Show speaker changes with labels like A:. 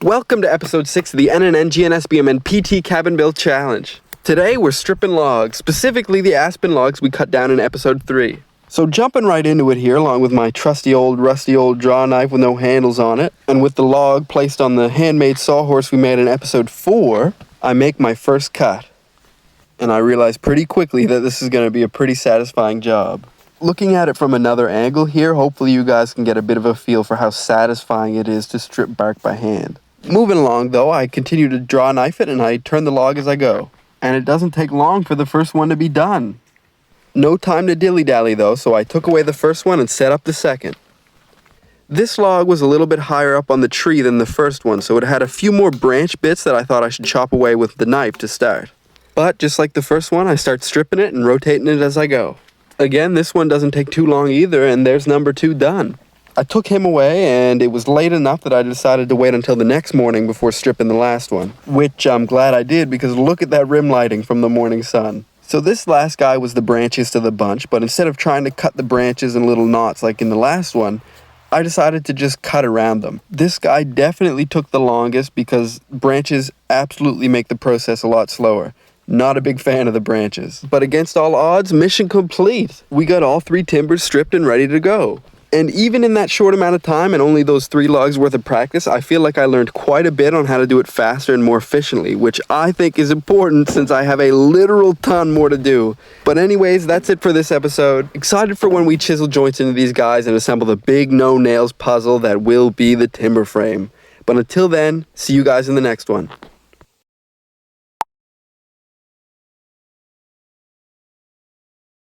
A: Welcome to episode 6 of the NNNGNSBMNPT Cabin Build Challenge. Today we're stripping logs, specifically the aspen logs we cut down in episode 3. So jumping right into it here, along with my trusty old rusty old draw knife with no handles on it, and with the log placed on the handmade sawhorse we made in episode 4, I make my first cut. And I realize pretty quickly that this is going to be a pretty satisfying job. Looking at it from another angle here, hopefully you guys can get a bit of a feel for how satisfying it is to strip bark by hand. Moving along though, I continue to draw knife it and I turn the log as I go. And it doesn't take long for the first one to be done. No time to dilly-dally though, so I took away the first one and set up the second. This log was a little bit higher up on the tree than the first one, so it had a few more branch bits that I thought I should chop away with the knife to start. But just like the first one, I start stripping it and rotating it as I go. Again, this one doesn't take too long either, and there's number 2 done. I took him away, and it was late enough that I decided to wait until the next morning before stripping the last one. Which I'm glad I did, because look at that rim lighting from the morning sun. So this last guy was the branchiest of the bunch, but instead of trying to cut the branches in little knots like in the last one, I decided to just cut around them. This guy definitely took the longest because branches absolutely make the process a lot slower. Not a big fan of the branches. But against all odds, mission complete. We got all 3 timbers stripped and ready to go. And even in that short amount of time and only those 3 logs worth of practice, I feel like I learned quite a bit on how to do it faster and more efficiently, which I think is important since I have a literal ton more to do. But anyways, that's it for this episode. Excited for when we chisel joints into these guys and assemble the big no-nails puzzle that will be the timber frame. But until then, see you guys in the next one.